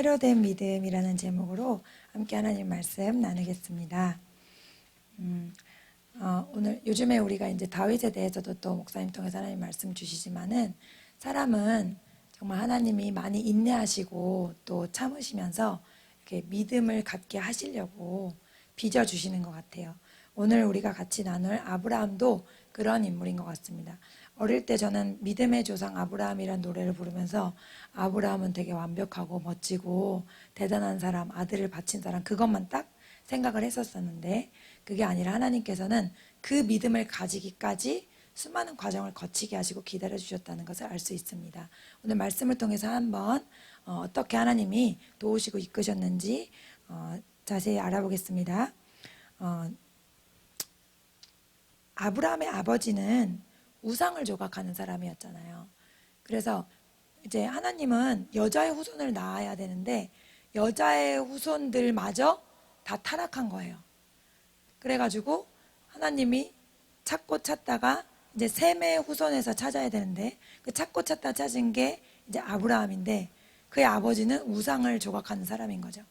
새로 된 믿음이라는 제목으로 함께 하나님 말씀 나누겠습니다. 오늘 요즘에 우리가 이제 다윗에 대해서도 또 목사님 통해서 하나님 말씀 주시지만은 사람은 정말 하나님이 많이 인내하시고 또 참으시면서 이렇게 믿음을 갖게 하시려고 빚어 주시는 것 같아요. 오늘 우리가 같이 나눌 아브라함도 그런 인물인 것 같습니다. 어릴 때 저는 믿음의 조상 아브라함이라는 노래를 부르면서 아브라함은 되게 완벽하고 멋지고 대단한 사람, 아들을 바친 사람, 그것만 딱 생각을 했었었는데 그게 아니라 하나님께서는 그 믿음을 가지기까지 수많은 과정을 거치게 하시고 기다려 주셨다는 것을 알 수 있습니다. 오늘 말씀을 통해서 한번 어떻게 하나님이 도우시고 이끄셨는지 자세히 알아보겠습니다. 아브라함의 아버지는 우상을 조각하는 사람이었잖아요. 그래서 이제 하나님은 여자의 후손을 낳아야 되는데 여자의 후손들마저 다 타락한 거예요. 그래가지고 하나님이 찾고 찾다가 이제 셈의 후손에서 찾아야 되는데 그 찾고 찾다 찾은 게 이제 아브라함인데 그의 아버지는 우상을 조각하는 사람인 거죠.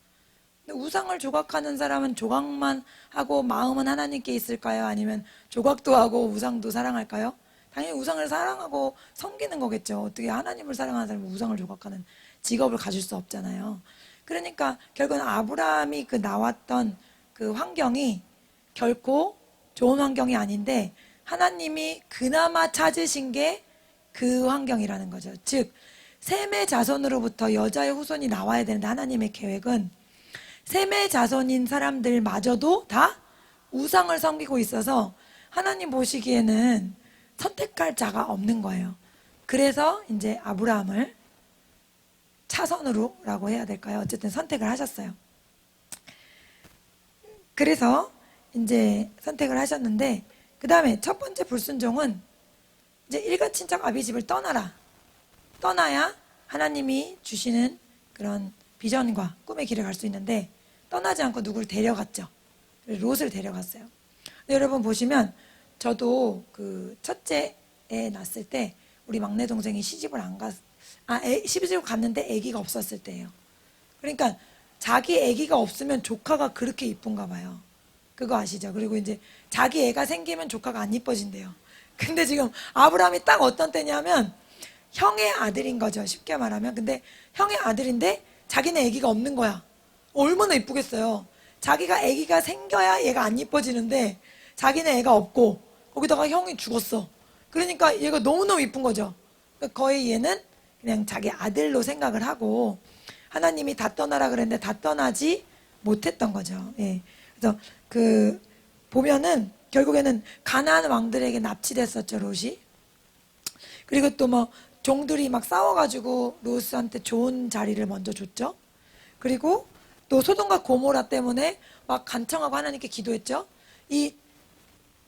근데 우상을 조각하는 사람은 조각만 하고 마음은 하나님께 있을까요? 아니면 조각도 하고 우상도 사랑할까요? 당연히 우상을 사랑하고 섬기는 거겠죠. 어떻게 하나님을 사랑하는 사람이 우상을 조각하는 직업을 가질 수 없잖아요. 그러니까 결국은 아브라함이 그 나왔던 그 환경이 결코 좋은 환경이 아닌데 하나님이 그나마 찾으신 게 그 환경이라는 거죠. 즉 셈의 자손으로부터 여자의 후손이 나와야 되는데 하나님의 계획은 셈의 자손인 사람들마저도 다 우상을 섬기고 있어서 하나님 보시기에는 선택할 자가 없는 거예요. 그래서 이제 아브라함을 차선으로라고 해야 될까요? 어쨌든 선택을 하셨어요. 그래서 이제 선택을 하셨는데 그 다음에 첫 번째 불순종은 이제 일가친척 아비집을 떠나라. 떠나야 하나님이 주시는 그런 비전과 꿈의 길을 갈 수 있는데 떠나지 않고 누구를 데려갔죠. 롯을 데려갔어요. 여러분 보시면 저도 그 첫째 애 낳았을 때 우리 막내 동생이 시집을 시집을 갔는데 아기가 없었을 때예요. 그러니까 자기 아기가 없으면 조카가 그렇게 이쁜가 봐요. 그거 아시죠? 그리고 이제 자기 애가 생기면 조카가 안 이뻐진대요. 근데 지금 아브라함이 딱 어떤 때냐면 형의 아들인 거죠. 쉽게 말하면. 근데 형의 아들인데 자기네 아기가 없는 거야. 얼마나 이쁘겠어요. 자기가 아기가 생겨야 얘가 안 이뻐지는데 자기네 애가 없고 거기다가 형이 죽었어. 그러니까 얘가 너무너무 이쁜 거죠. 그러니까 거의 얘는 그냥 자기 아들로 생각을 하고 하나님이 다 떠나라 그랬는데 다 떠나지 못했던 거죠. 예. 그래서 그 보면은 결국에는 가나안 왕들에게 납치됐었죠, 롯이. 그리고 또 뭐 종들이 막 싸워가지고 롯한테 좋은 자리를 먼저 줬죠. 그리고 또 소돔과 고모라 때문에 막 간청하고 하나님께 기도했죠. 이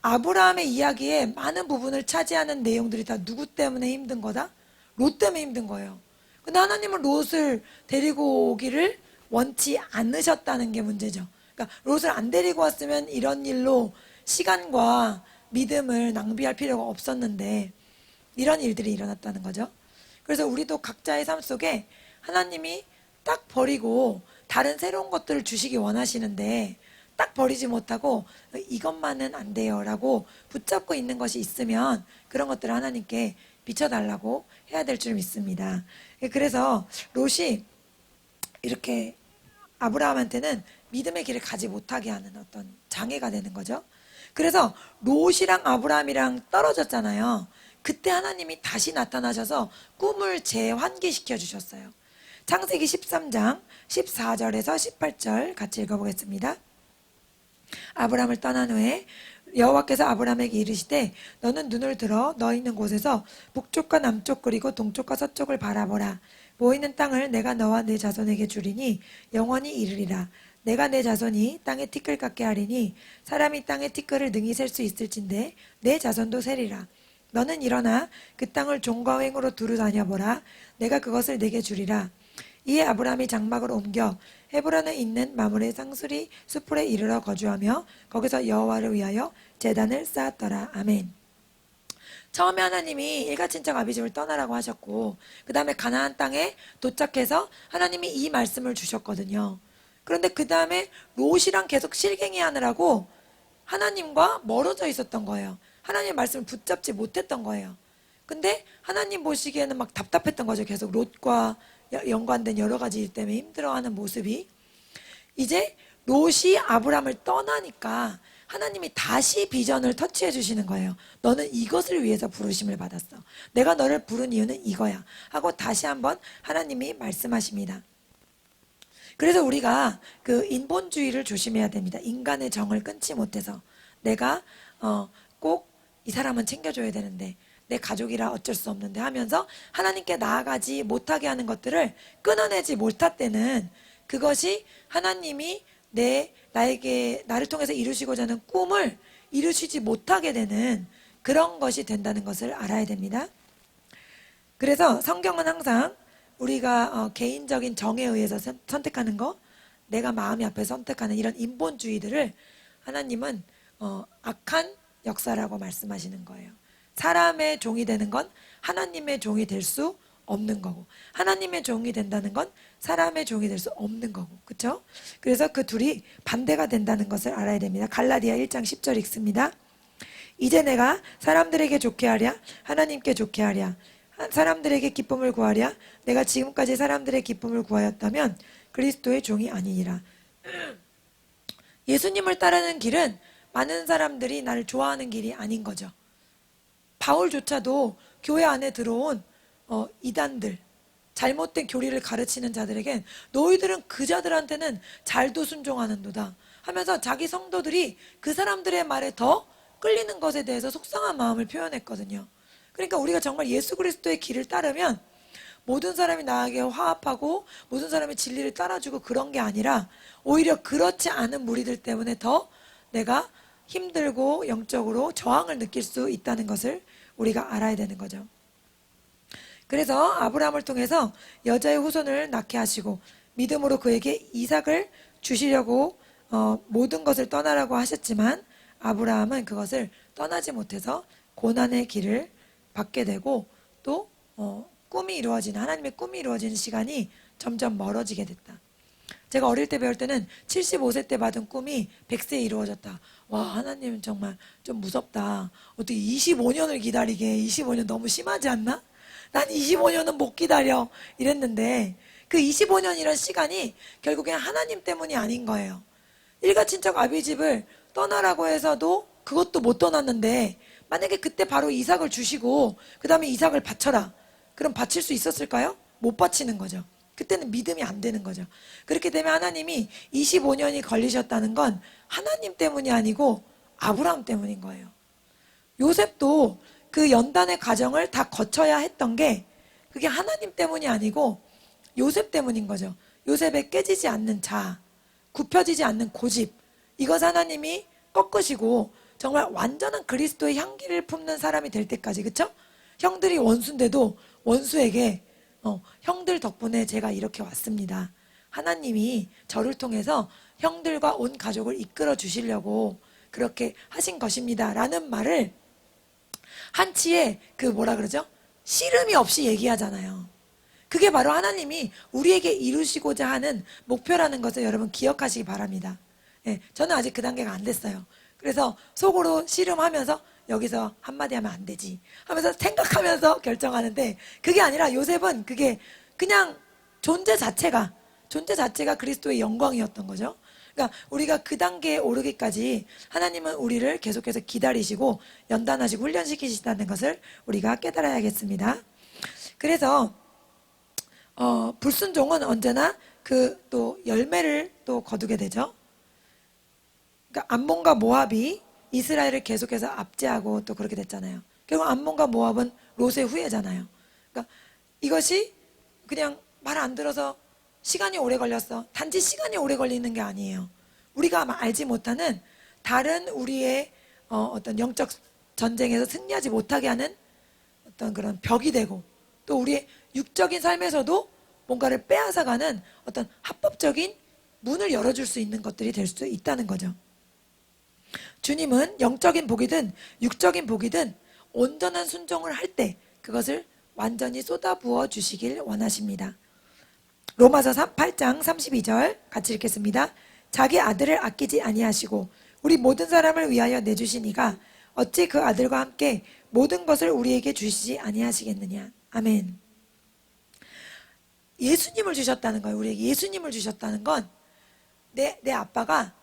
아브라함의 이야기에 많은 부분을 차지하는 내용들이 다 누구 때문에 힘든 거다? 롯 때문에 힘든 거예요. 근데 하나님은 롯을 데리고 오기를 원치 않으셨다는 게 문제죠. 그러니까 롯을 안 데리고 왔으면 이런 일로 시간과 믿음을 낭비할 필요가 없었는데 이런 일들이 일어났다는 거죠. 그래서 우리도 각자의 삶 속에 하나님이 딱 버리고 다른 새로운 것들을 주시기 원하시는데 딱 버리지 못하고 이것만은 안 돼요 라고 붙잡고 있는 것이 있으면 그런 것들을 하나님께 비춰달라고 해야 될 줄 믿습니다. 그래서 롯이 이렇게 아브라함한테는 믿음의 길을 가지 못하게 하는 어떤 장애가 되는 거죠. 그래서 롯이랑 아브라함이랑 떨어졌잖아요. 그때 하나님이 다시 나타나셔서 꿈을 재환기시켜 주셨어요. 창세기 13장 14절에서 18절 같이 읽어보겠습니다. 아브라함을 떠난 후에 여호와께서 아브라함에게 이르시되 너는 눈을 들어 너 있는 곳에서 북쪽과 남쪽 그리고 동쪽과 서쪽을 바라보라. 보이는 땅을 내가 너와 내 자손에게 주리니 영원히 이르리라. 내가 내 자손이 땅에 티끌 같게 하리니 사람이 땅에 티끌을 능히 셀 수 있을진데 내 자손도 세리라. 너는 일어나 그 땅을 종과 횡으로 두루 다녀보라. 내가 그것을 내게 주리라. 이에 아브라함이 장막을 옮겨 헤브론에 있는 마므레 상수리 수풀에 이르러 거주하며 거기서 여호와를 위하여 제단을 쌓았더라. 아멘. 처음에 하나님이 일가친척 아비집을 떠나라고 하셨고 그 다음에 가나안 땅에 도착해서 하나님이 이 말씀을 주셨거든요. 그런데 그 다음에 롯이랑 계속 실갱이 하느라고 하나님과 멀어져 있었던 거예요. 하나님의 말씀을 붙잡지 못했던 거예요. 근데 하나님 보시기에는 막 답답했던 거죠. 계속 롯과 연관된 여러 가지 일 때문에 힘들어하는 모습이. 이제 롯이 아브람을 떠나니까 하나님이 다시 비전을 터치해 주시는 거예요. 너는 이것을 위해서 부르심을 받았어. 내가 너를 부른 이유는 이거야. 하고 다시 한번 하나님이 말씀하십니다. 그래서 우리가 그 인본주의를 조심해야 됩니다. 인간의 정을 끊지 못해서 내가 꼭 이 사람은 챙겨줘야 되는데 내 가족이라 어쩔 수 없는데 하면서 하나님께 나아가지 못하게 하는 것들을 끊어내지 못할 때는 그것이 하나님이 나를 통해서 이루시고자 하는 꿈을 이루시지 못하게 되는 그런 것이 된다는 것을 알아야 됩니다. 그래서 성경은 항상 우리가 개인적인 정에 의해서 선택하는 거, 내가 마음이 앞에 선택하는 이런 인본주의들을 하나님은 악한 역사라고 말씀하시는 거예요. 사람의 종이 되는 건 하나님의 종이 될 수 없는 거고, 하나님의 종이 된다는 건 사람의 종이 될 수 없는 거고, 그렇죠? 그래서 그 둘이 반대가 된다는 것을 알아야 됩니다. 갈라디아 1장 10절 읽습니다. 이제 내가 사람들에게 좋게 하랴 하나님께 좋게 하랴 사람들에게 기쁨을 구하랴 내가 지금까지 사람들의 기쁨을 구하였다면 그리스도의 종이 아니니라. 예수님을 따르는 길은 많은 사람들이 나를 좋아하는 길이 아닌 거죠. 바울조차도 교회 안에 들어온 이단들, 잘못된 교리를 가르치는 자들에겐 너희들은 그 자들한테는 잘도 순종하는도다 하면서 자기 성도들이 그 사람들의 말에 더 끌리는 것에 대해서 속상한 마음을 표현했거든요. 그러니까 우리가 정말 예수 그리스도의 길을 따르면 모든 사람이 나에게 화합하고 모든 사람이 진리를 따라주고 그런 게 아니라 오히려 그렇지 않은 무리들 때문에 더 내가 힘들고 영적으로 저항을 느낄 수 있다는 것을 우리가 알아야 되는 거죠. 그래서 아브라함을 통해서 여자의 후손을 낳게 하시고 믿음으로 그에게 이삭을 주시려고 모든 것을 떠나라고 하셨지만 아브라함은 그것을 떠나지 못해서 고난의 길을 받게 되고 또 하나님의 꿈이 이루어지는 시간이 점점 멀어지게 됐다. 제가 어릴 때 배울 때는 75세 때 받은 꿈이 100세에 이루어졌다. 와, 하나님 정말 좀 무섭다. 어떻게 25년을 기다리게, 25년 너무 심하지 않나? 난 25년은 못 기다려 이랬는데 그 25년이란 시간이 결국엔 하나님 때문이 아닌 거예요. 일가친척 아비집을 떠나라고 해서도 그것도 못 떠났는데 만약에 그때 바로 이삭을 주시고 그 다음에 이삭을 바쳐라. 그럼 바칠 수 있었을까요? 못 바치는 거죠. 그때는 믿음이 안 되는 거죠. 그렇게 되면 하나님이 25년이 걸리셨다는 건 하나님 때문이 아니고 아브라함 때문인 거예요. 요셉도 그 연단의 과정을 다 거쳐야 했던 게 그게 하나님 때문이 아니고 요셉 때문인 거죠. 요셉의 깨지지 않는 자, 굽혀지지 않는 고집, 이것 하나님이 꺾으시고 정말 완전한 그리스도의 향기를 품는 사람이 될 때까지, 그쵸? 형들이 원수인데도 원수에게 형들 덕분에 제가 이렇게 왔습니다. 하나님이 저를 통해서 형들과 온 가족을 이끌어 주시려고 그렇게 하신 것입니다. 라는 말을 한치의 씨름이 없이 얘기하잖아요. 그게 바로 하나님이 우리에게 이루시고자 하는 목표라는 것을 여러분 기억하시기 바랍니다. 예, 저는 아직 그 단계가 안 됐어요. 그래서 속으로 씨름하면서 여기서 한마디 하면 안 되지 하면서 생각하면서 결정하는데 그게 아니라 요셉은 그게 그냥 존재 자체가 그리스도의 영광이었던 거죠. 그러니까 우리가 그 단계에 오르기까지 하나님은 우리를 계속해서 기다리시고 연단하시고 훈련시키시다는 것을 우리가 깨달아야겠습니다. 그래서 불순종은 언제나 그 또 열매를 또 거두게 되죠. 그러니까 암몬과 모압이 이스라엘을 계속해서 압제하고 또 그렇게 됐잖아요. 결국 암몬과 모압은 롯의 후예잖아요. 그러니까 이것이 그냥 말 안 들어서 시간이 오래 걸렸어. 단지 시간이 오래 걸리는 게 아니에요. 우리가 아마 알지 못하는 다른 우리의 어떤 영적 전쟁에서 승리하지 못하게 하는 어떤 그런 벽이 되고 또 우리의 육적인 삶에서도 뭔가를 빼앗아가는 어떤 합법적인 문을 열어줄 수 있는 것들이 될 수 있다는 거죠. 주님은 영적인 복이든 육적인 복이든 온전한 순종을 할 때 그것을 완전히 쏟아부어 주시길 원하십니다. 로마서 8장 32절 같이 읽겠습니다. 자기 아들을 아끼지 아니하시고 우리 모든 사람을 위하여 내주신 이가 어찌 그 아들과 함께 모든 것을 우리에게 주시지 아니하시겠느냐. 아멘. 예수님을 주셨다는 거예요. 우리에게 예수님을 주셨다는 건 내 아빠가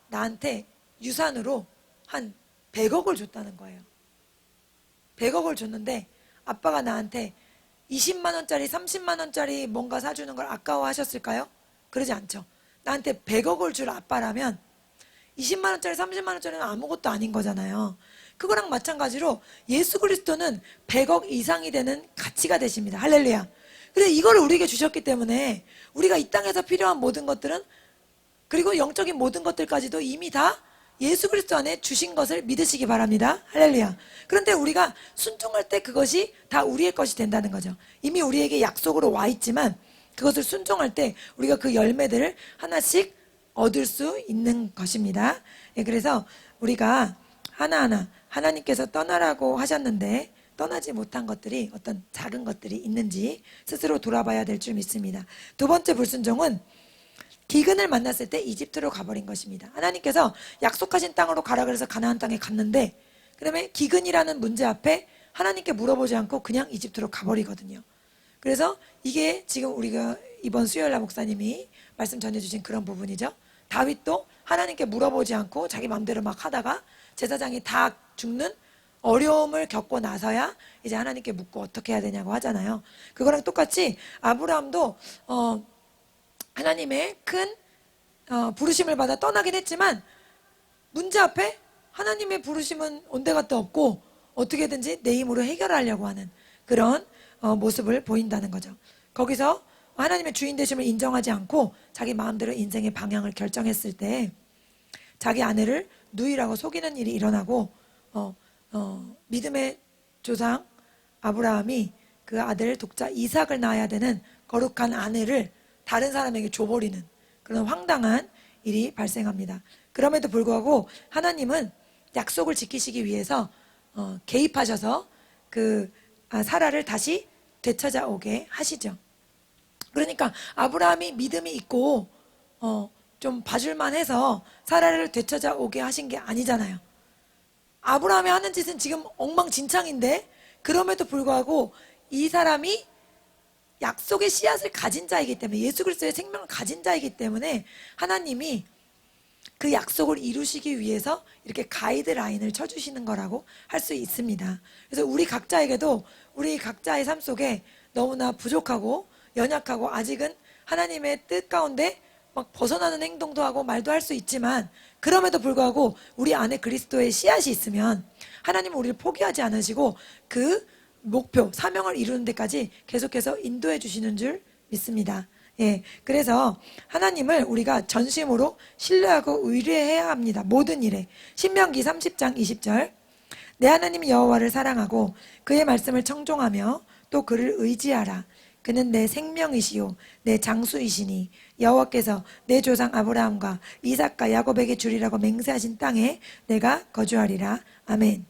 나한테 유산으로 한 100억을 줬다는 거예요. 100억을 줬는데 아빠가 나한테 20만 원짜리 30만 원짜리 뭔가 사주는 걸 아까워하셨을까요? 그러지 않죠. 나한테 100억을 줄 아빠라면 20만 원짜리 30만 원짜리는 아무것도 아닌 거잖아요. 그거랑 마찬가지로 예수 그리스도는 100억 이상이 되는 가치가 되십니다. 할렐루야. 근데 이거를 우리에게 주셨기 때문에 우리가 이 땅에서 필요한 모든 것들은, 그리고 영적인 모든 것들까지도 이미 다 예수 그리스도 안에 주신 것을 믿으시기 바랍니다. 할렐루야. 그런데 우리가 순종할 때 그것이 다 우리의 것이 된다는 거죠. 이미 우리에게 약속으로 와 있지만 그것을 순종할 때 우리가 그 열매들을 하나씩 얻을 수 있는 것입니다. 예, 그래서 우리가 하나하나 하나님께서 떠나라고 하셨는데 떠나지 못한 것들이 어떤 작은 것들이 있는지 스스로 돌아봐야 될 줄 믿습니다. 두 번째 불순종은 기근을 만났을 때 이집트로 가버린 것입니다. 하나님께서 약속하신 땅으로 가라 그래서 가나안 땅에 갔는데 그다음에 기근이라는 문제 앞에 하나님께 물어보지 않고 그냥 이집트로 가버리거든요. 그래서 이게 지금 우리가 이번 수요일날 목사님이 말씀 전해주신 그런 부분이죠. 다윗도 하나님께 물어보지 않고 자기 마음대로 막 하다가 제사장이 다 죽는 어려움을 겪고 나서야 이제 하나님께 묻고 어떻게 해야 되냐고 하잖아요. 그거랑 똑같이 아브라함도 하나님의 큰 부르심을 받아 떠나긴 했지만 문제 앞에 하나님의 부르심은 온데갔다 없고 어떻게든지 내 힘으로 해결하려고 하는 그런 모습을 보인다는 거죠. 거기서 하나님의 주인 되심을 인정하지 않고 자기 마음대로 인생의 방향을 결정했을 때 자기 아내를 누이라고 속이는 일이 일어나고 믿음의 조상 아브라함이 그 아들 독자 이삭을 낳아야 되는 거룩한 아내를 다른 사람에게 줘버리는 그런 황당한 일이 발생합니다. 그럼에도 불구하고 하나님은 약속을 지키시기 위해서 개입하셔서 그 사라를 다시 되찾아오게 하시죠. 그러니까 아브라함이 믿음이 있고 좀 봐줄만 해서 사라를 되찾아오게 하신 게 아니잖아요. 아브라함이 하는 짓은 지금 엉망진창인데 그럼에도 불구하고 이 사람이 약속의 씨앗을 가진 자이기 때문에 예수 그리스도의 생명을 가진 자이기 때문에 하나님이 그 약속을 이루시기 위해서 이렇게 가이드라인을 쳐주시는 거라고 할 수 있습니다. 그래서 우리 각자에게도 우리 각자의 삶 속에 너무나 부족하고 연약하고 아직은 하나님의 뜻 가운데 막 벗어나는 행동도 하고 말도 할 수 있지만 그럼에도 불구하고 우리 안에 그리스도의 씨앗이 있으면 하나님은 우리를 포기하지 않으시고 그 목표, 사명을 이루는 데까지 계속해서 인도해 주시는 줄 믿습니다. 예, 그래서 하나님을 우리가 전심으로 신뢰하고 의뢰해야 합니다. 모든 일에. 신명기 30장 20절 내 하나님 여호와를 사랑하고 그의 말씀을 청종하며 또 그를 의지하라. 그는 내 생명이시요 내 장수이시니 여호와께서 내 조상 아브라함과 이삭과 야곱에게 주리라고 맹세하신 땅에 내가 거주하리라. 아멘.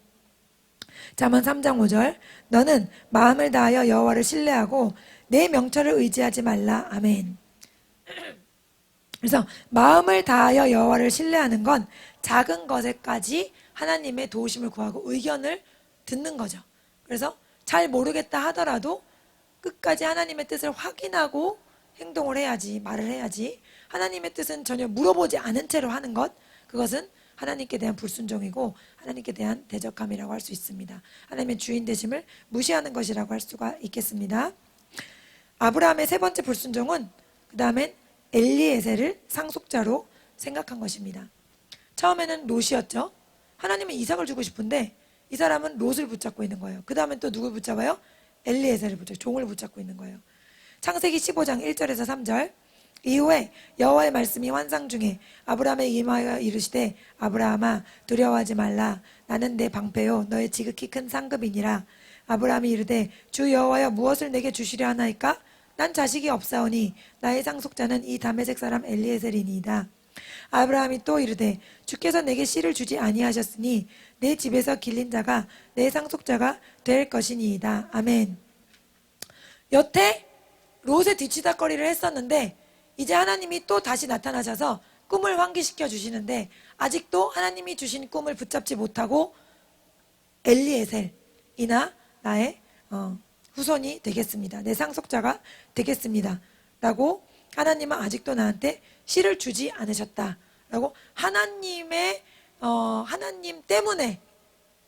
잠언 3장 5절 너는 마음을 다하여 여호와를 신뢰하고 내 명철을 의지하지 말라. 아멘. 그래서 마음을 다하여 여호와를 신뢰하는 건 작은 것에까지 하나님의 도우심을 구하고 의견을 듣는 거죠. 그래서 잘 모르겠다 하더라도 끝까지 하나님의 뜻을 확인하고 행동을 해야지, 말을 해야지. 하나님의 뜻은 전혀 물어보지 않은 채로 하는 것, 그것은 하나님께 대한 불순종이고 하나님께 대한 대적함이라고 할 수 있습니다. 하나님의 주인 되심을 무시하는 것이라고 할 수가 있겠습니다. 아브라함의 세 번째 불순종은 그 다음엔 엘리에셀을 상속자로 생각한 것입니다. 처음에는 롯이었죠. 하나님은 이삭을 주고 싶은데 이 사람은 롯을 붙잡고 있는 거예요. 그 다음엔 또 누굴 붙잡아요? 엘리에셀을 붙잡고, 종을 붙잡고 있는 거예요. 창세기 15장 1절에서 3절 이후에 여호와의 말씀이 환상 중에 아브라함에 임하여 이르시되 아브라함아 두려워하지 말라. 나는 내 방패요 너의 지극히 큰 상급이니라. 아브라함이 이르되 주 여호와여 무엇을 내게 주시려 하나이까? 난 자식이 없사오니 나의 상속자는 이 다메섹 사람 엘리에셀이니이다. 아브라함이 또 이르되 주께서 내게 씨를 주지 아니하셨으니 내 집에서 길린 자가 내 상속자가 될 것이니이다. 아멘. 여태 롯의 뒤치다거리를 했었는데 이제 하나님이 또 다시 나타나셔서 꿈을 환기시켜 주시는데 아직도 하나님이 주신 꿈을 붙잡지 못하고 엘리에셀이나 나의 후손이 되겠습니다. 내 상속자가 되겠습니다. 라고 하나님은 아직도 나한테 씨를 주지 않으셨다. 라고 하나님 때문에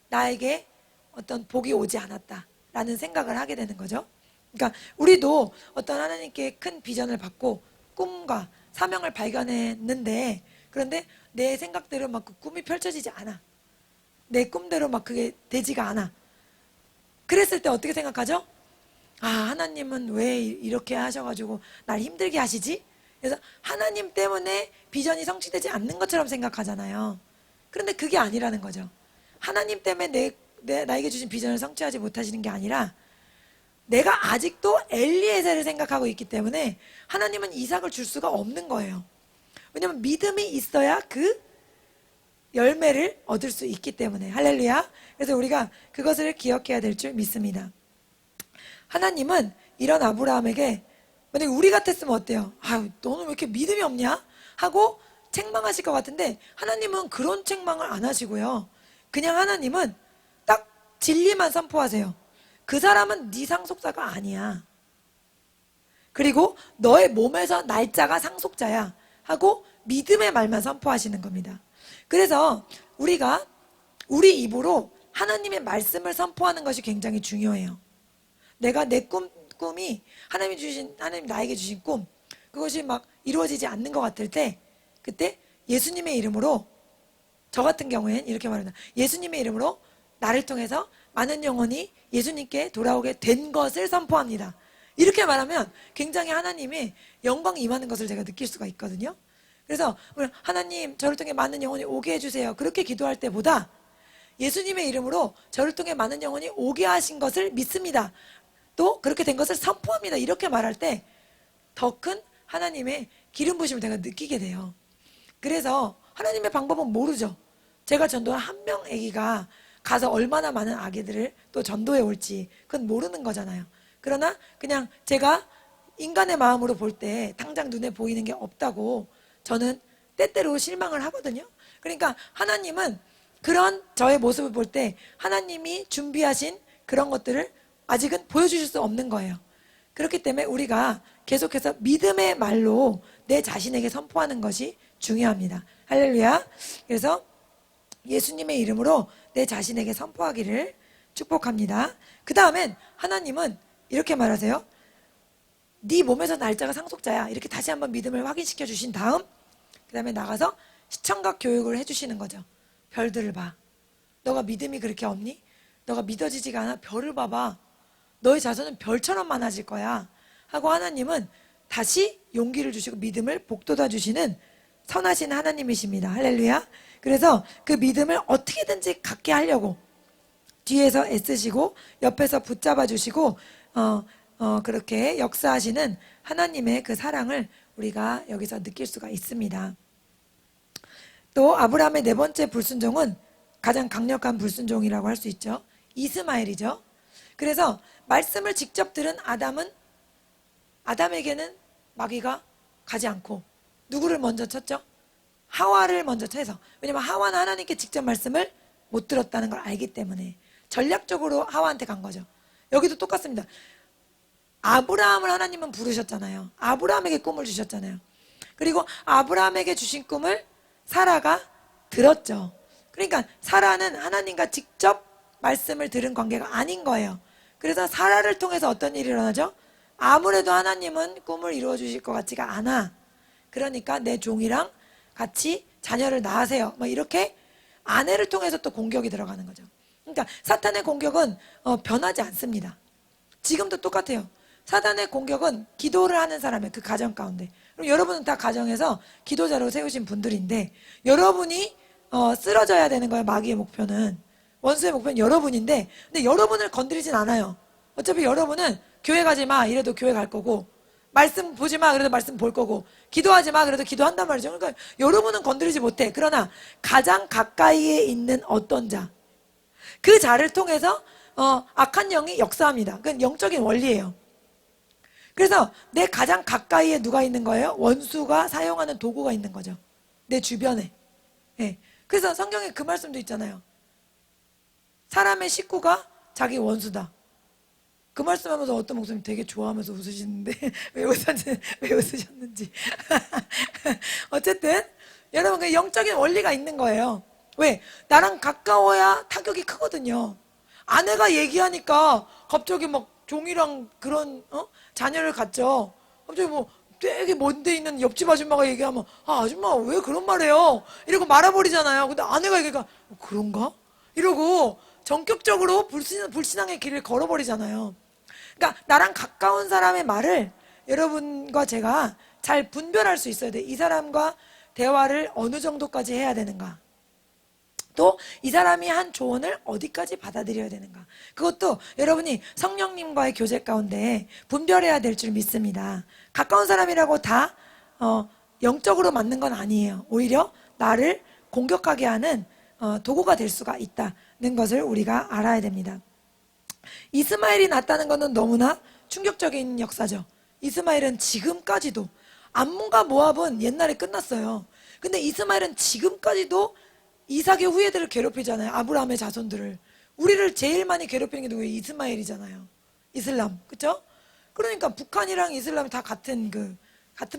나에게 어떤 복이 오지 않았다. 라는 생각을 하게 되는 거죠. 그러니까 우리도 어떤 하나님께 큰 비전을 받고 꿈과 사명을 발견했는데 그런데 내 생각대로 막 그 꿈이 펼쳐지지 않아. 내 꿈대로 막 그게 되지가 않아. 그랬을 때 어떻게 생각하죠? 아, 하나님은 왜 이렇게 하셔가지고 날 힘들게 하시지? 그래서 하나님 때문에 비전이 성취되지 않는 것처럼 생각하잖아요. 그런데 그게 아니라는 거죠. 하나님 때문에 나에게 주신 비전을 성취하지 못하시는 게 아니라 내가 아직도 엘리에셀을 생각하고 있기 때문에 하나님은 이삭을 줄 수가 없는 거예요. 왜냐하면 믿음이 있어야 그 열매를 얻을 수 있기 때문에. 할렐루야. 그래서 우리가 그것을 기억해야 될 줄 믿습니다. 하나님은 이런 아브라함에게 만약에 우리 같았으면 어때요? 아유, 너는 왜 이렇게 믿음이 없냐? 하고 책망하실 것 같은데 하나님은 그런 책망을 안 하시고요. 그냥 하나님은 딱 진리만 선포하세요. 그 사람은 네 상속자가 아니야. 그리고 너의 몸에서 날짜가 상속자야. 하고 믿음의 말만 선포하시는 겁니다. 그래서 우리가 우리 입으로 하나님의 말씀을 선포하는 것이 굉장히 중요해요. 내가 내 꿈이 하나님 나에게 주신 꿈, 그것이 막 이루어지지 않는 것 같을 때, 그때 예수님의 이름으로, 저 같은 경우엔 이렇게 말합니다. 예수님의 이름으로 나를 통해서 많은 영혼이 예수님께 돌아오게 된 것을 선포합니다. 이렇게 말하면 굉장히 하나님의 영광이 임하는 것을 제가 느낄 수가 있거든요. 그래서 하나님 저를 통해 많은 영혼이 오게 해주세요. 그렇게 기도할 때보다 예수님의 이름으로 저를 통해 많은 영혼이 오게 하신 것을 믿습니다. 또 그렇게 된 것을 선포합니다. 이렇게 말할 때 더 큰 하나님의 기름 부심을 제가 느끼게 돼요. 그래서 하나님의 방법은 모르죠. 제가 전도한 한 명 아기가 가서 얼마나 많은 아기들을 또 전도해 올지 그건 모르는 거잖아요. 그러나 그냥 제가 인간의 마음으로 볼 때 당장 눈에 보이는 게 없다고 저는 때때로 실망을 하거든요. 그러니까 하나님은 그런 저의 모습을 볼 때 하나님이 준비하신 그런 것들을 아직은 보여주실 수 없는 거예요. 그렇기 때문에 우리가 계속해서 믿음의 말로 내 자신에게 선포하는 것이 중요합니다. 할렐루야. 그래서 예수님의 이름으로 내 자신에게 선포하기를 축복합니다. 그 다음엔 하나님은 이렇게 말하세요. 네 몸에서 날짜가 상속자야. 이렇게 다시 한번 믿음을 확인시켜 주신 다음 그 다음에 나가서 시청각 교육을 해주시는 거죠. 별들을 봐. 너가 믿음이 그렇게 없니? 너가 믿어지지가 않아? 별을 봐봐. 너의 자손은 별처럼 많아질 거야. 하고 하나님은 다시 용기를 주시고 믿음을 복돋아 주시는 선하신 하나님이십니다. 할렐루야. 그래서 그 믿음을 어떻게든지 갖게 하려고 뒤에서 애쓰시고 옆에서 붙잡아 주시고 그렇게 역사하시는 하나님의 그 사랑을 우리가 여기서 느낄 수가 있습니다. 또 아브라함의 네 번째 불순종은 가장 강력한 불순종이라고 할 수 있죠. 이스마엘이죠. 그래서 말씀을 직접 들은 아담에게는 마귀가 가지 않고 누구를 먼저 쳤죠? 하와를 먼저 쳐서. 왜냐면 하와는 하나님께 직접 말씀을 못 들었다는 걸 알기 때문에 전략적으로 하와한테 간 거죠. 여기도 똑같습니다. 아브라함을 하나님은 부르셨잖아요. 아브라함에게 꿈을 주셨잖아요. 그리고 아브라함에게 주신 꿈을 사라가 들었죠. 그러니까 사라는 하나님과 직접 말씀을 들은 관계가 아닌 거예요. 그래서 사라를 통해서 어떤 일이 일어나죠? 아무래도 하나님은 꿈을 이루어 주실 것 같지가 않아. 그러니까 내 종이랑 같이 자녀를 낳으세요. 뭐 이렇게 아내를 통해서 또 공격이 들어가는 거죠. 그러니까 사탄의 공격은 변하지 않습니다. 지금도 똑같아요. 사탄의 공격은 기도를 하는 사람의 그 가정 가운데. 그럼 여러분은 다 가정에서 기도자로 세우신 분들인데 여러분이 쓰러져야 되는 거예요. 마귀의 목표는. 원수의 목표는 여러분인데 근데 여러분을 건드리진 않아요. 어차피 여러분은 교회 가지 마 이래도 교회 갈 거고 말씀 보지 마 그래도 말씀 볼 거고, 기도하지 마 그래도 기도한단 말이죠. 그러니까 여러분은 건드리지 못해. 그러나 가장 가까이에 있는 어떤 자, 그 자를 통해서 악한 영이 역사합니다. 그건 영적인 원리예요. 그래서 내 가장 가까이에 누가 있는 거예요? 원수가 사용하는 도구가 있는 거죠. 내 주변에. 예. 그래서 성경에 그 말씀도 있잖아요. 사람의 식구가 자기 원수다. 그 말씀하면서 어떤 목사님 되게 좋아하면서 웃으시는데 왜 웃으셨는지. 어쨌든 여러분, 그 영적인 원리가 있는 거예요. 왜? 나랑 가까워야 타격이 크거든요. 아내가 얘기하니까 갑자기 막 종이랑 그런 자녀를 갖죠. 갑자기 뭐 되게 먼데 있는 옆집 아줌마가 얘기하면, 아, 아줌마 왜 그런 말해요? 이러고 말아버리잖아요. 근데 아내가 얘기하니까 그런가? 이러고 전격적으로 불신앙의 길을 걸어버리잖아요. 그러니까 나랑 가까운 사람의 말을 여러분과 제가 잘 분별할 수 있어야 돼. 이 사람과 대화를 어느 정도까지 해야 되는가, 또 이 사람이 한 조언을 어디까지 받아들여야 되는가, 그것도 여러분이 성령님과의 교제 가운데 분별해야 될 줄 믿습니다. 가까운 사람이라고 다 영적으로 맞는 건 아니에요. 오히려 나를 공격하게 하는 도구가 될 수가 있다는 것을 우리가 알아야 됩니다. 이스마엘이 났다는 것은 너무나 충격적인 역사죠. 이스마엘은 지금까지도, 암몬과 모압은 옛날에 끝났어요. 근데 이스마엘은 지금까지도 이삭의 후예들을 괴롭히잖아요. 아브라함의 자손들을. 우리를 제일 많이 괴롭히는 게 누구예요? 이스마엘이잖아요. 이슬람, 그렇죠? 그러니까 북한이랑 이슬람이 다 같은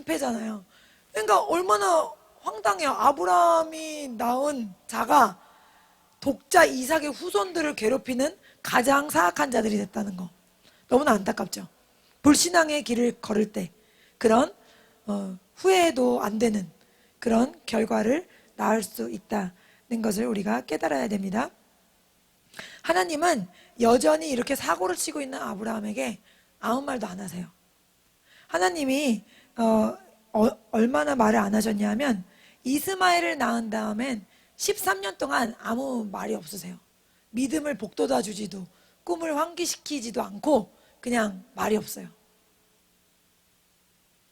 패잖아요. 그러니까 얼마나 황당해요. 아브라함이 낳은 자가 독자 이삭의 후손들을 괴롭히는 가장 사악한 자들이 됐다는 거, 너무나 안타깝죠. 불신앙의 길을 걸을 때 그런 후회도 안 되는 그런 결과를 낳을 수 있다는 것을 우리가 깨달아야 됩니다. 하나님은 여전히 이렇게 사고를 치고 있는 아브라함에게 아무 말도 안 하세요. 하나님이 얼마나 말을 안 하셨냐 하면, 이스마엘을 낳은 다음엔 13년 동안 아무 말이 없으세요. 믿음을 복돋아 주지도, 꿈을 환기시키지도 않고 그냥 말이 없어요.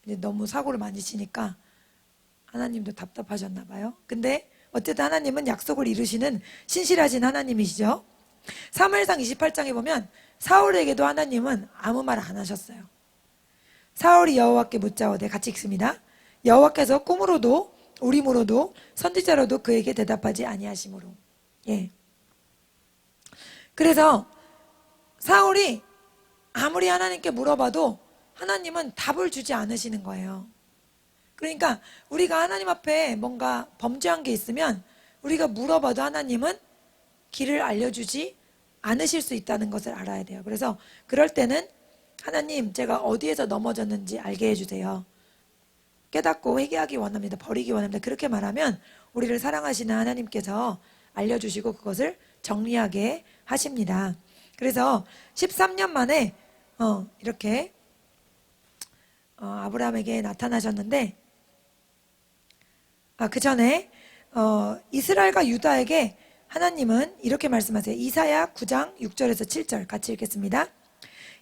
이제 너무 사고를 많이 치니까 하나님도 답답하셨나 봐요. 근데 어쨌든 하나님은 약속을 이루시는 신실하신 하나님이시죠. 사무엘상 28장에 보면 사울에게도 하나님은 아무 말 안 하셨어요. 사울이 여호와께 묻자오되, 같이 읽습니다. 여호와께서 꿈으로도 우림으로도 선지자로도 그에게 대답하지 아니하시므로. 예. 그래서 사울이 아무리 하나님께 물어봐도 하나님은 답을 주지 않으시는 거예요. 그러니까 우리가 하나님 앞에 뭔가 범죄한 게 있으면 우리가 물어봐도 하나님은 길을 알려주지 않으실 수 있다는 것을 알아야 돼요. 그래서 그럴 때는 하나님, 제가 어디에서 넘어졌는지 알게 해주세요. 깨닫고 회개하기 원합니다. 버리기 원합니다. 그렇게 말하면 우리를 사랑하시는 하나님께서 알려주시고 그것을 정리하게 하십니다. 그래서 13년 만에 이렇게 아브라함에게 나타나셨는데, 그 전에 이스라엘과 유다에게 하나님은 이렇게 말씀하세요. 이사야 9장 6절에서 7절 같이 읽겠습니다.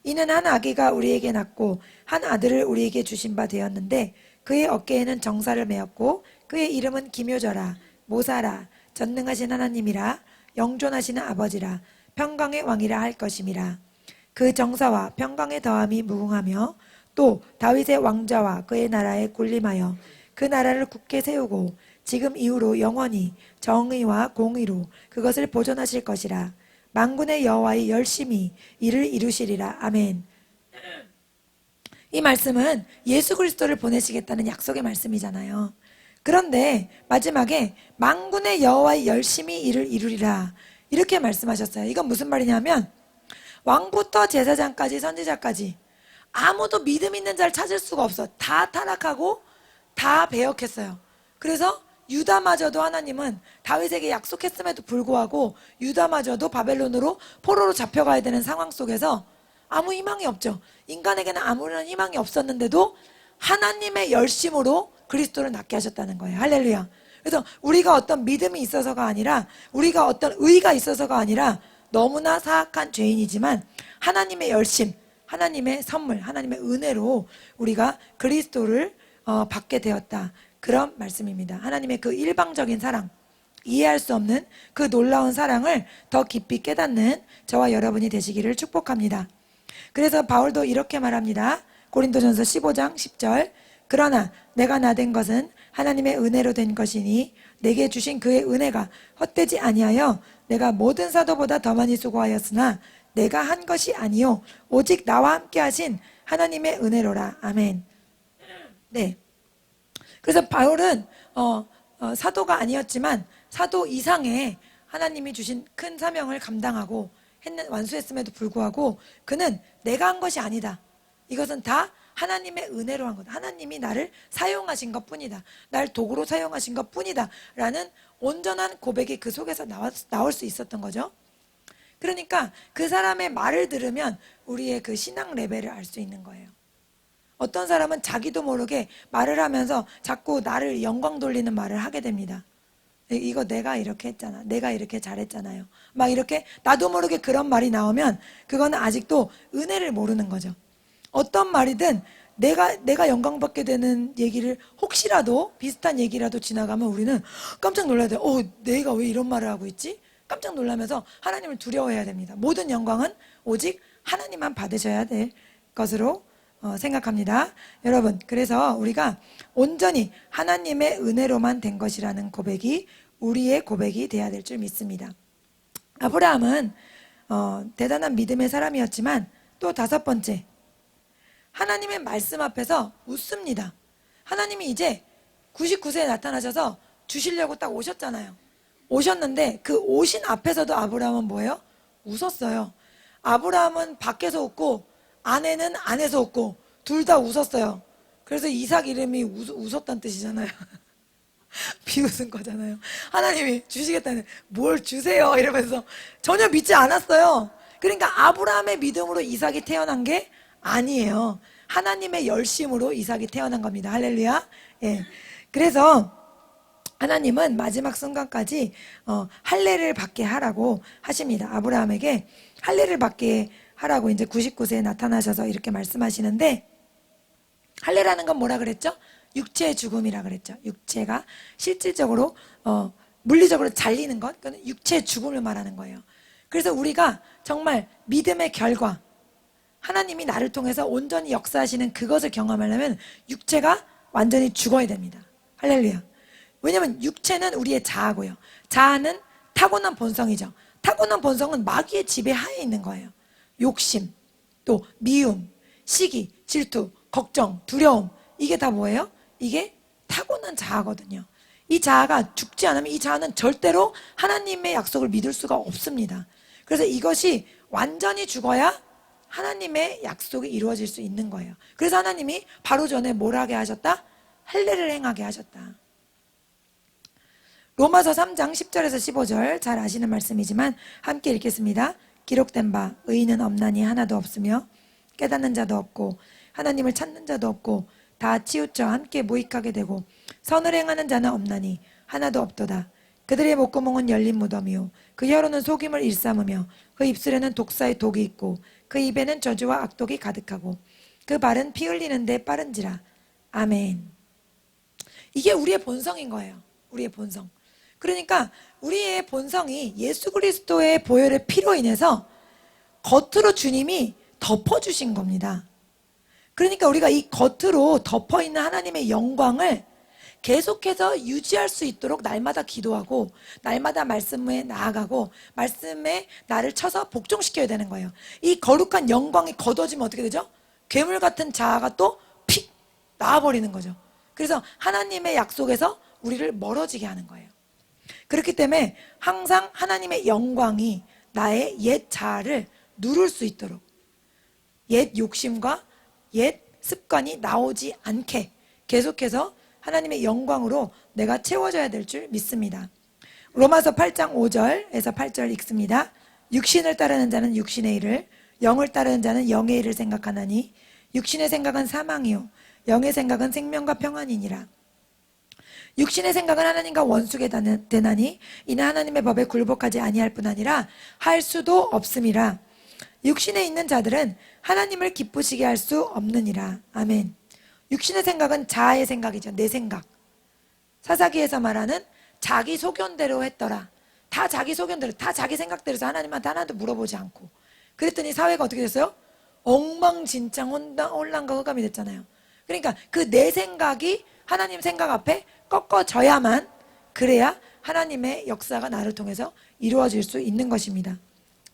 이는 한 아기가 우리에게 낳고 한 아들을 우리에게 주신 바 되었는데, 그의 어깨에는 정사를 메었고 그의 이름은 기묘저라, 모사라, 전능하신 하나님이라, 영존하시는 아버지라, 평강의 왕이라 할 것임이라. 그 정사와 평강의 더함이 무궁하며 또 다윗의 왕좌와 그의 나라에 군림하여 그 나라를 굳게 세우고 지금 이후로 영원히 정의와 공의로 그것을 보존하실 것이라. 만군의 여호와의 열심히 이를 이루시리라. 아멘. 이 말씀은 예수 그리스도를 보내시겠다는 약속의 말씀이잖아요. 그런데 마지막에 만군의 여호와의 열심히 이를 이루리라 이렇게 말씀하셨어요. 이건 무슨 말이냐면, 왕부터 제사장까지 선지자까지 아무도 믿음 있는 자를 찾을 수가 없어. 다 타락하고 다 배역했어요. 그래서 유다마저도 하나님은 다윗에게 약속했음에도 불구하고 유다마저도 바벨론으로 포로로 잡혀가야 되는 상황 속에서 아무 희망이 없죠. 인간에게는 아무런 희망이 없었는데도 하나님의 열심으로 그리스도를 낫게 하셨다는 거예요. 할렐루야. 그래서 우리가 어떤 믿음이 있어서가 아니라, 우리가 어떤 의가 있어서가 아니라, 너무나 사악한 죄인이지만 하나님의 열심, 하나님의 선물, 하나님의 은혜로 우리가 그리스도를 받게 되었다. 그런 말씀입니다. 하나님의 그 일방적인 사랑, 이해할 수 없는 그 놀라운 사랑을 더 깊이 깨닫는 저와 여러분이 되시기를 축복합니다. 그래서 바울도 이렇게 말합니다. 고린도전서 15장 10절. 그러나 내가 나된 것은 하나님의 은혜로 된 것이니 내게 주신 그의 은혜가 헛되지 아니하여 내가 모든 사도보다 더 많이 수고하였으나 내가 한 것이 아니요 오직 나와 함께 하신 하나님의 은혜로라. 아멘. 네. 그래서 바울은 사도가 아니었지만 사도 이상의 하나님이 주신 큰 사명을 감당하고 완수했음에도 불구하고 그는 내가 한 것이 아니다. 이것은 다 하나님의 은혜로 한 거다. 하나님이 나를 사용하신 것 뿐이다. 날 도구로 사용하신 것 뿐이다. 라는 온전한 고백이 그 속에서 나올 수 있었던 거죠. 그러니까 그 사람의 말을 들으면 우리의 그 신앙 레벨을 알 수 있는 거예요. 어떤 사람은 자기도 모르게 말을 하면서 자꾸 나를 영광 돌리는 말을 하게 됩니다. 이거 내가 이렇게 했잖아. 내가 이렇게 잘했잖아요. 막 이렇게 나도 모르게 그런 말이 나오면 그거는 아직도 은혜를 모르는 거죠. 어떤 말이든 내가 영광받게 되는 얘기를 혹시라도 비슷한 얘기라도 지나가면 우리는 깜짝 놀라야 돼요. 내가 왜 이런 말을 하고 있지? 깜짝 놀라면서 하나님을 두려워해야 됩니다. 모든 영광은 오직 하나님만 받으셔야 될 것으로 생각합니다. 여러분, 그래서 우리가 온전히 하나님의 은혜로만 된 것이라는 고백이 우리의 고백이 돼야 될 줄 믿습니다. 아브라함은 대단한 믿음의 사람이었지만 또 다섯 번째, 하나님의 말씀 앞에서 웃습니다. 하나님이 이제 99세에 나타나셔서 주시려고 딱 오셨잖아요. 오셨는데 그 오신 앞에서도 아브라함은 뭐예요? 웃었어요. 아브라함은 밖에서 웃고 아내는 안에서 웃고 둘 다 웃었어요. 그래서 이삭 이름이 웃었다는 뜻이잖아요. 비웃은 거잖아요. 하나님이 주시겠다는 뭘 주세요 이러면서 전혀 믿지 않았어요. 그러니까 아브라함의 믿음으로 이삭이 태어난 게 아니에요. 하나님의 열심으로 이삭이 태어난 겁니다. 할렐루야. 예. 그래서 하나님은 마지막 순간까지 할례를 받게 하라고 하십니다. 아브라함에게 할례를 받게 하라고 이제 99세에 나타나셔서 이렇게 말씀하시는데, 할례라는 건 뭐라 그랬죠? 육체의 죽음이라 그랬죠. 육체가 실질적으로 물리적으로 잘리는 것, 그건 육체의 죽음을 말하는 거예요. 그래서 우리가 정말 믿음의 결과, 하나님이 나를 통해서 온전히 역사하시는 그것을 경험하려면 육체가 완전히 죽어야 됩니다. 할렐루야. 왜냐하면 육체는 우리의 자아고요. 자아는 타고난 본성이죠. 타고난 본성은 마귀의 지배하에 있는 거예요. 욕심, 또 미움, 시기, 질투, 걱정, 두려움, 이게 다 뭐예요? 이게 타고난 자아거든요. 이 자아가 죽지 않으면 이 자아는 절대로 하나님의 약속을 믿을 수가 없습니다. 그래서 이것이 완전히 죽어야 하나님의 약속이 이루어질 수 있는 거예요. 그래서 하나님이 바로 전에 뭘 하게 하셨다? 할례를 행하게 하셨다. 로마서 3장 10절에서 15절 잘 아시는 말씀이지만 함께 읽겠습니다. 기록된 바 의인은 없나니 하나도 없으며 깨닫는 자도 없고 하나님을 찾는 자도 없고 다 치우쳐 함께 무익하게 되고 선을 행하는 자는 없나니 하나도 없도다. 그들의 목구멍은 열린 무덤이요 그 혀로는 속임을 일삼으며 그 입술에는 독사의 독이 있고 그 입에는 저주와 악독이 가득하고 그 발은 피 흘리는데 빠른지라. 아멘. 이게 우리의 본성인 거예요. 우리의 본성. 그러니까 우리의 본성이 예수 그리스도의 보혈의 피로 인해서 겉으로 주님이 덮어주신 겁니다. 그러니까 우리가 이 겉으로 덮어있는 하나님의 영광을 계속해서 유지할 수 있도록 날마다 기도하고 날마다 말씀에 나아가고 말씀에 나를 쳐서 복종시켜야 되는 거예요. 이 거룩한 영광이 걷어지면 어떻게 되죠? 괴물 같은 자아가 또 픽 나와버리는 거죠. 그래서 하나님의 약속에서 우리를 멀어지게 하는 거예요. 그렇기 때문에 항상 하나님의 영광이 나의 옛 자아를 누를 수 있도록 옛 욕심과 옛 습관이 나오지 않게 계속해서 하나님의 영광으로 내가 채워져야 될 줄 믿습니다. 로마서 8장 5절에서 8절 읽습니다. 육신을 따르는 자는 육신의 일을, 영을 따르는 자는 영의 일을 생각하나니 육신의 생각은 사망이요 영의 생각은 생명과 평안이니라. 육신의 생각은 하나님과 원수게 되나니 이는 하나님의 법에 굴복하지 아니할 뿐 아니라 할 수도 없음이라. 육신에 있는 자들은 하나님을 기쁘시게 할 수 없느니라. 아멘. 육신의 생각은 자아의 생각이죠. 내 생각. 사사기에서 말하는 자기 소견대로 했더라. 다 자기 소견대로, 다 자기 생각대로 해서 하나님한테 하나도 물어보지 않고. 그랬더니 사회가 어떻게 됐어요? 엉망진창 혼란과 흑암이 됐잖아요. 그러니까 그 내 생각이 하나님 생각 앞에 꺾어져야만, 그래야 하나님의 역사가 나를 통해서 이루어질 수 있는 것입니다.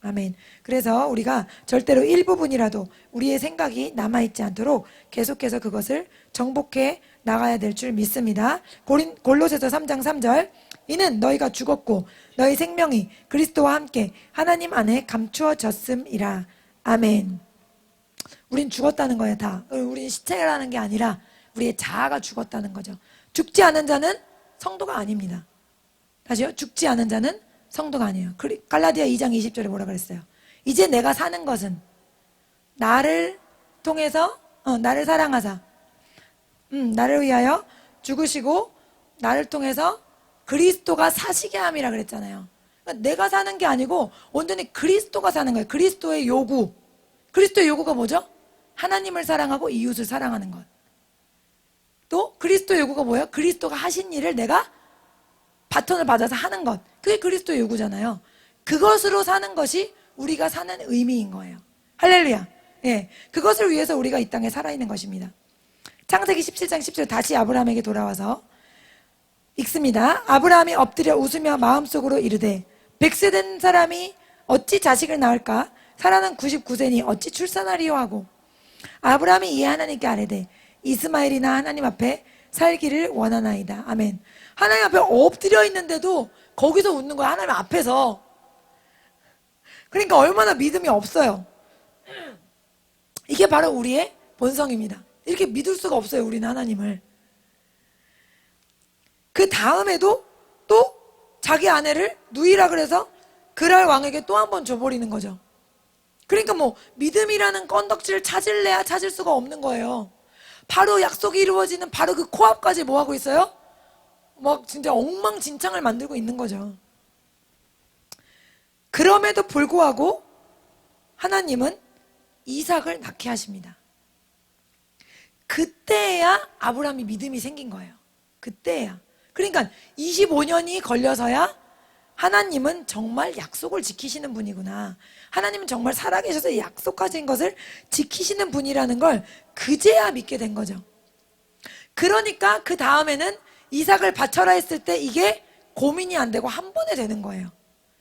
아멘. 그래서 우리가 절대로 일부분이라도 우리의 생각이 남아있지 않도록 계속해서 그것을 정복해 나가야 될 줄 믿습니다. 골로새서 3장 3절, 이는 너희가 죽었고 너희 생명이 그리스도와 함께 하나님 안에 감추어졌음이라. 아멘. 우린 죽었다는 거예요. 다. 우린 시체라는 게 아니라 우리의 자아가 죽었다는 거죠. 죽지 않은 자는 성도가 아닙니다. 다시요. 죽지 않은 자는 성도가 아니에요. 갈라디아 2장 20절에 뭐라 그랬어요? 이제 내가 사는 것은 나를 통해서 나를 사랑하사 나를 위하여 죽으시고 나를 통해서 그리스도가 사시게 함이라 그랬잖아요. 그러니까 내가 사는 게 아니고 온전히 그리스도가 사는 거예요. 그리스도의 요구. 그리스도의 요구가 뭐죠? 하나님을 사랑하고 이웃을 사랑하는 것. 또 그리스도의 요구가 뭐예요? 그리스도가 하신 일을 내가 바톤을 받아서 하는 것. 그게 그리스도의 요구잖아요. 그것으로 사는 것이 우리가 사는 의미인 거예요. 할렐루야. 예, 그것을 위해서 우리가 이 땅에 살아있는 것입니다. 창세기 17장 10절 다시 아브라함에게 돌아와서 읽습니다. 아브라함이 엎드려 웃으며 마음속으로 이르되 100세 된 사람이 어찌 자식을 낳을까? 사라는 99세니 어찌 출산하리요 하고, 아브라함이 이에 하나님께 아뢰되 이스마엘이나 하나님 앞에 살기를 원하나이다. 아멘. 하나님 앞에 엎드려 있는데도 거기서 웃는 거야. 하나님 앞에서. 그러니까 얼마나 믿음이 없어요. 이게 바로 우리의 본성입니다. 이렇게 믿을 수가 없어요. 우리는 하나님을. 그 다음에도 또 자기 아내를 누이라 그래서 그랄 왕에게 또 한 번 줘버리는 거죠. 그러니까 뭐 믿음이라는 건덕지를 찾을래야 찾을 수가 없는 거예요. 바로 약속이 이루어지는 바로 그 코앞까지 뭐 하고 있어요? 막 진짜 엉망진창을 만들고 있는 거죠. 그럼에도 불구하고 하나님은 이삭을 낳게 하십니다. 그때야 아브라함이 믿음이 생긴 거예요. 그때야. 그러니까 25년이 걸려서야 하나님은 정말 약속을 지키시는 분이구나. 하나님은 정말 살아계셔서 약속하신 것을 지키시는 분이라는 걸 그제야 믿게 된 거죠. 그러니까 그 다음에는 이삭을 바쳐라 했을 때 이게 고민이 안 되고 한 번에 되는 거예요.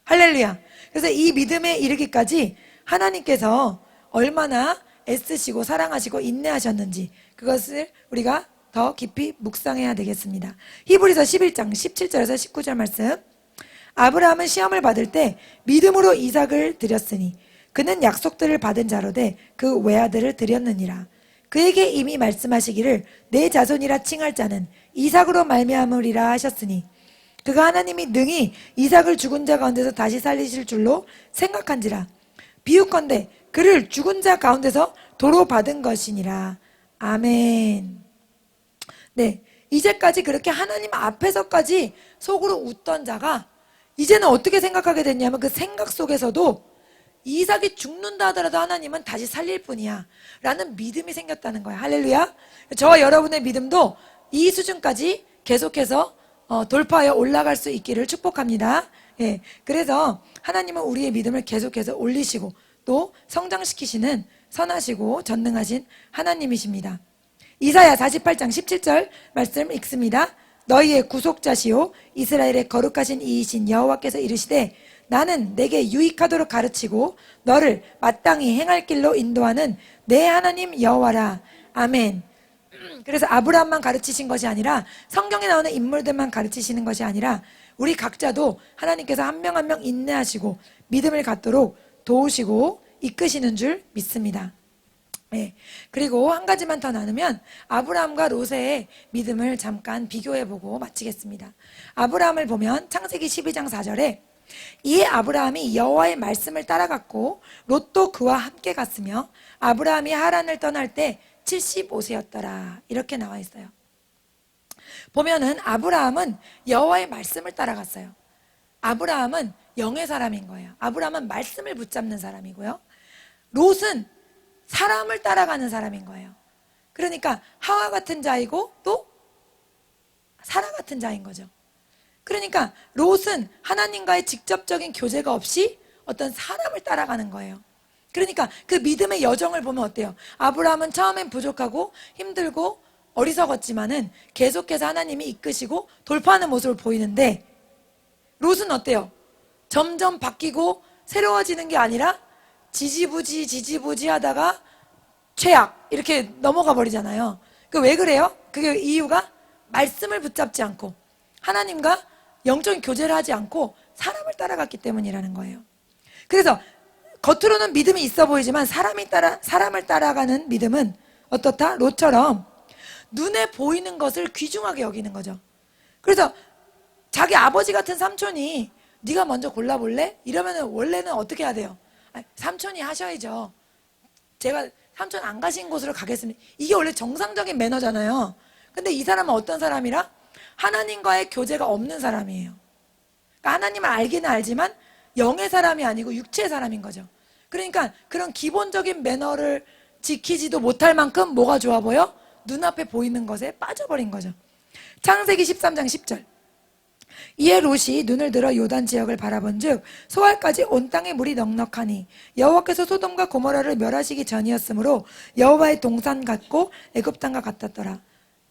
할렐루야. 그래서 이 믿음에 이르기까지 하나님께서 얼마나 애쓰시고 사랑하시고 인내하셨는지 그것을 우리가 더 깊이 묵상해야 되겠습니다. 히브리서 11장 17절에서 19절 말씀. 아브라함은 시험을 받을 때 믿음으로 이삭을 드렸으니 그는 약속들을 받은 자로 돼 그 외아들을 드렸느니라. 그에게 이미 말씀하시기를 내 자손이라 칭할 자는 이삭으로 말미암으리라 하셨으니 그가 하나님이 능히 이삭을 죽은 자 가운데서 다시 살리실 줄로 생각한지라. 비유컨대 그를 죽은 자 가운데서 도로 받은 것이니라. 아멘. 네, 이제까지 그렇게 하나님 앞에서까지 속으로 웃던 자가 이제는 어떻게 생각하게 됐냐면 그 생각 속에서도 이삭이 죽는다 하더라도 하나님은 다시 살릴 뿐이야 라는 믿음이 생겼다는 거야. 할렐루야. 저와 여러분의 믿음도 이 수준까지 계속해서 돌파하여 올라갈 수 있기를 축복합니다. 예, 그래서 하나님은 우리의 믿음을 계속해서 올리시고 또 성장시키시는 선하시고 전능하신 하나님이십니다. 이사야 48장 17절 말씀 읽습니다. 너희의 구속자시요 이스라엘의 거룩하신 이이신 여호와께서 이르시되 나는 내게 유익하도록 가르치고 너를 마땅히 행할 길로 인도하는 내 하나님 여호와라. 아멘. 그래서 아브라함만 가르치신 것이 아니라 성경에 나오는 인물들만 가르치시는 것이 아니라 우리 각자도 하나님께서 한 명 한 명 인내하시고 믿음을 갖도록 도우시고 이끄시는 줄 믿습니다. 네. 그리고 한 가지만 더 나누면 아브라함과 롯의 믿음을 잠깐 비교해보고 마치겠습니다. 아브라함을 보면 창세기 12장 4절에 이에 아브라함이 여호와의 말씀을 따라갔고 롯도 그와 함께 갔으며 아브라함이 하란을 떠날 때 75세였더라 이렇게 나와 있어요. 보면은 아브라함은 여호와의 말씀을 따라갔어요. 아브라함은 영의 사람인 거예요. 아브라함은 말씀을 붙잡는 사람이고요. 롯은 사람을 따라가는 사람인 거예요. 그러니까 하와 같은 자이고 또 사라 같은 자인 거죠. 그러니까 롯은 하나님과의 직접적인 교제가 없이 어떤 사람을 따라가는 거예요. 그러니까 그 믿음의 여정을 보면 어때요? 아브라함은 처음엔 부족하고 힘들고 어리석었지만은 계속해서 하나님이 이끄시고 돌파하는 모습을 보이는데, 롯은 어때요? 점점 바뀌고 새로워지는 게 아니라 지지부지 하다가 최악 이렇게 넘어가 버리잖아요. 그 왜 그래요? 그게 이유가 말씀을 붙잡지 않고 하나님과 영적인 교제를 하지 않고 사람을 따라갔기 때문이라는 거예요. 그래서 겉으로는 믿음이 있어 보이지만 사람을 따라가는 믿음은 어떻다? 롯처럼 눈에 보이는 것을 귀중하게 여기는 거죠. 그래서 자기 아버지 같은 삼촌이 네가 먼저 골라볼래? 이러면 원래는 어떻게 해야 돼요? 삼촌이 하셔야죠. 제가 삼촌 안 가신 곳으로 가겠습니다. 이게 원래 정상적인 매너잖아요. 근데 이 사람은 어떤 사람이라? 하나님과의 교제가 없는 사람이에요. 그러니까 하나님을 알기는 알지만 영의 사람이 아니고 육체의 사람인 거죠. 그러니까 그런 기본적인 매너를 지키지도 못할 만큼 뭐가 좋아 보여? 눈앞에 보이는 것에 빠져버린 거죠. 창세기 13장 10절. 이에 롯이 눈을 들어 요단 지역을 바라본즉 소알까지 온 땅에 물이 넉넉하니 여호와께서 소돔과 고모라를 멸하시기 전이었으므로 여호와의 동산 같고 애굽 땅과 같았더라.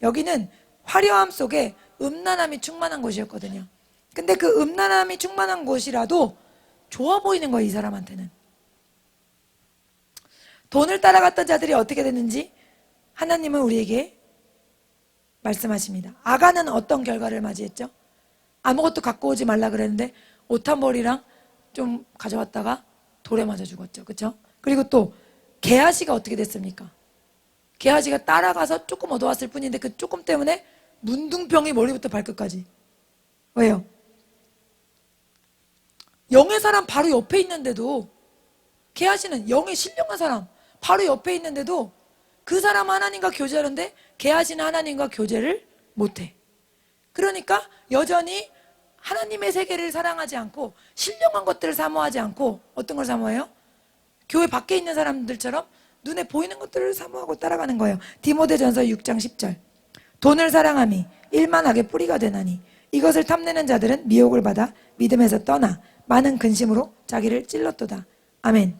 여기는 화려함 속에 음란함이 충만한 곳이었거든요. 근데 그 음란함이 충만한 곳이라도 좋아 보이는 거예요, 이 사람한테는. 돈을 따라갔던 자들이 어떻게 됐는지 하나님은 우리에게 말씀하십니다. 아간은 어떤 결과를 맞이했죠? 아무것도 갖고 오지 말라 그랬는데 옷 한 벌이랑 좀 가져왔다가 돌에 맞아 죽었죠. 그렇죠? 그리고 또 게하시가 어떻게 됐습니까? 게하시가 따라가서 조금 얻어왔을 뿐인데 그 조금 때문에 문둥병이 머리부터 발끝까지. 왜요? 영의 사람 바로 옆에 있는데도, 게하시는 영의 신령한 사람 바로 옆에 있는데도 그 사람 하나님과 교제하는데 게하시는 하나님과 교제를 못해. 그러니까 여전히 하나님의 세계를 사랑하지 않고 신령한 것들을 사모하지 않고 어떤 걸 사모해요? 교회 밖에 있는 사람들처럼 눈에 보이는 것들을 사모하고 따라가는 거예요. 디모데전서 6장 10절. 돈을 사랑함이 일만하게 뿌리가 되나니 이것을 탐내는 자들은 미혹을 받아 믿음에서 떠나 많은 근심으로 자기를 찔렀도다. 아멘.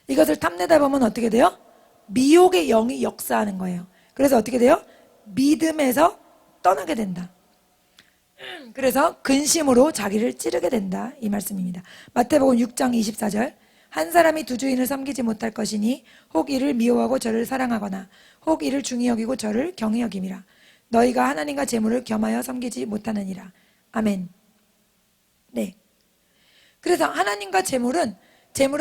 이것을 탐내다 보면 어떻게 돼요? 미혹의 영이 역사하는 거예요. 그래서 어떻게 돼요? 믿음에서 떠나게 된다. 그래서 근심으로 자기를 찌르게 된다, 이 말씀입니다. 마태복음 6장 24절. 한 사람이 두 주인을 섬기지 못할 것이니 혹 이를 미워하고 저를 사랑하거나 혹 이를 중히 여기고 저를 경히 여김이라. 너희가 하나님과 재물을 겸하여 섬기지 못하느니라. 아멘. 네. 그래서 하나님과 재물은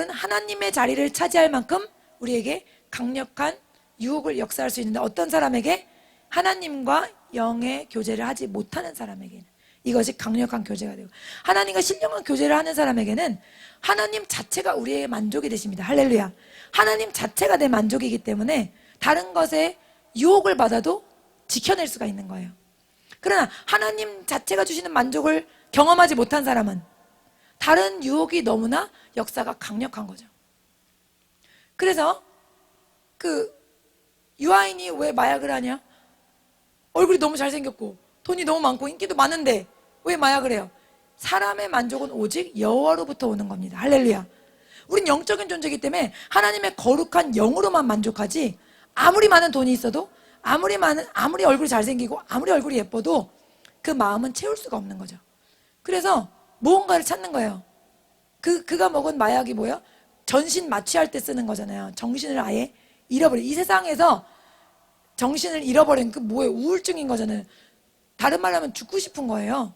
하나님의 자리를 차지할 만큼 우리에게 강력한 유혹을 역사할 수 있는데, 어떤 사람에게? 하나님과 영의 교제를 하지 못하는 사람에게는 이것이 강력한 교제가 되고, 하나님과 신령한 교제를 하는 사람에게는 하나님 자체가 우리의 만족이 되십니다. 할렐루야. 하나님 자체가 내 만족이기 때문에 다른 것에 유혹을 받아도 지켜낼 수가 있는 거예요. 그러나 하나님 자체가 주시는 만족을 경험하지 못한 사람은 다른 유혹이 너무나 역사가 강력한 거죠. 그래서 그 유아인이 왜 마약을 하냐? 얼굴이 너무 잘생겼고 돈이 너무 많고 인기도 많은데 왜 마약을 해요? 사람의 만족은 오직 여호와로부터 오는 겁니다. 할렐루야. 우린 영적인 존재이기 때문에 하나님의 거룩한 영으로만 만족하지, 아무리 많은 돈이 있어도 아무리 얼굴이 잘생기고 아무리 얼굴이 예뻐도 그 마음은 채울 수가 없는 거죠. 그래서 무언가를 찾는 거예요. 그가 먹은 마약이 뭐예요? 전신 마취할 때 쓰는 거잖아요. 정신을 아예 잃어버린, 이 세상에서 정신을 잃어버린 그 뭐예요? 우울증인 거잖아요. 다른 말로 하면 죽고 싶은 거예요.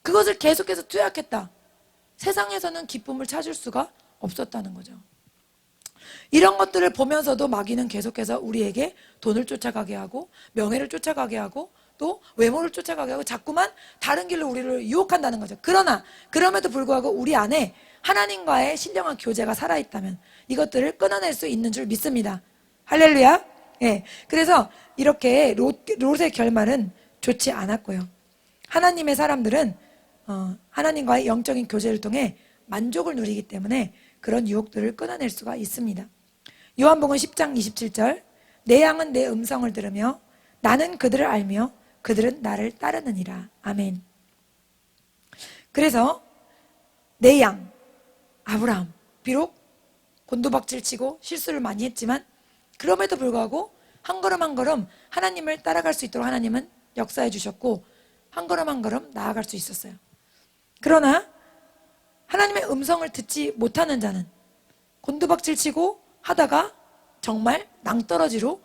그것을 계속해서 투약했다. 세상에서는 기쁨을 찾을 수가 없었다는 거죠. 이런 것들을 보면서도 마귀는 계속해서 우리에게 돈을 쫓아가게 하고 명예를 쫓아가게 하고 또 외모를 쫓아가게 하고 자꾸만 다른 길로 우리를 유혹한다는 거죠. 그러나 그럼에도 불구하고 우리 안에 하나님과의 신령한 교제가 살아있다면 이것들을 끊어낼 수 있는 줄 믿습니다. 할렐루야. 예. 그래서 이렇게 롯의 결말은 좋지 않았고요. 하나님의 사람들은 하나님과의 영적인 교제를 통해 만족을 누리기 때문에 그런 유혹들을 끊어낼 수가 있습니다. 요한복음 10장 27절, 내 양은 내 음성을 들으며 나는 그들을 알며 그들은 나를 따르느니라. 아멘. 그래서 내 양 아브라함, 비록 곤두박질 치고 실수를 많이 했지만 그럼에도 불구하고 한 걸음 한 걸음 하나님을 따라갈 수 있도록 하나님은 역사해 주셨고 한 걸음 한 걸음 나아갈 수 있었어요. 그러나 하나님의 음성을 듣지 못하는 자는 곤두박질 치고 하다가 정말 낭떠러지로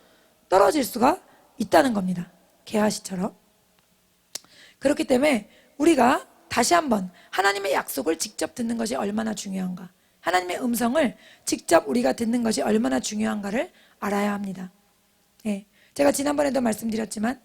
떨어질 수가 있다는 겁니다. 게하시처럼. 그렇기 때문에 우리가 다시 한번 하나님의 약속을 직접 듣는 것이 얼마나 중요한가, 하나님의 음성을 직접 우리가 듣는 것이 얼마나 중요한가를 알아야 합니다. 예, 제가 지난번에도 말씀드렸지만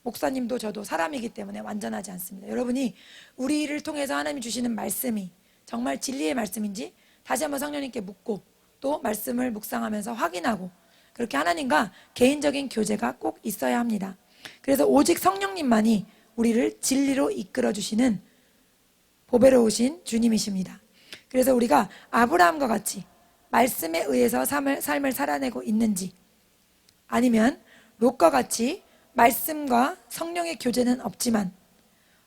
목사님도 저도 사람이기 때문에 완전하지 않습니다. 여러분이 우리를 통해서 하나님이 주시는 말씀이 정말 진리의 말씀인지 다시 한번 성령님께 묻고 또 말씀을 묵상하면서 확인하고 그렇게 하나님과 개인적인 교제가 꼭 있어야 합니다. 그래서 오직 성령님만이 우리를 진리로 이끌어 주시는 보배로우신 주님이십니다. 그래서 우리가 아브라함과 같이 말씀에 의해서 삶을 살아내고 있는지, 아니면 롯과 같이 말씀과 성령의 교제는 없지만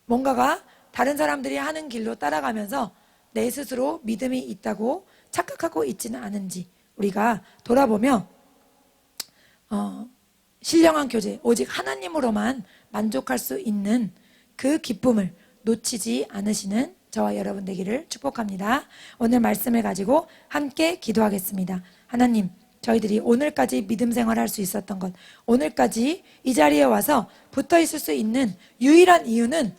뭔가가 다른 사람들이 하는 길로 따라가면서 내 스스로 믿음이 있다고 착각하고 있지는 않은지 우리가 돌아보며 신령한 교제, 오직 하나님으로만 만족할 수 있는 그 기쁨을 놓치지 않으시는 저와 여러분 되기를 축복합니다. 오늘 말씀을 가지고 함께 기도하겠습니다. 하나님, 저희들이 오늘까지 믿음 생활할 수 있었던 것, 오늘까지 이 자리에 와서 붙어 있을 수 있는 유일한 이유는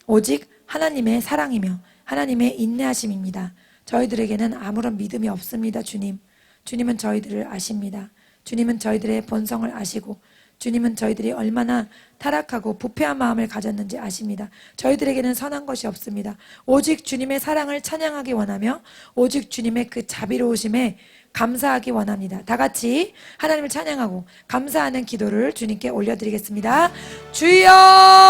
오직 하나님의 사랑이며 하나님의 인내하심입니다. 저희들에게는 아무런 믿음이 없습니다. 주님, 주님은 저희들을 아십니다. 주님은 저희들의 본성을 아시고 주님은 저희들이 얼마나 타락하고 부패한 마음을 가졌는지 아십니다. 저희들에게는 선한 것이 없습니다. 오직 주님의 사랑을 찬양하기 원하며 오직 주님의 그 자비로우심에 감사하기 원합니다. 다 같이 하나님을 찬양하고 감사하는 기도를 주님께 올려드리겠습니다. 주여!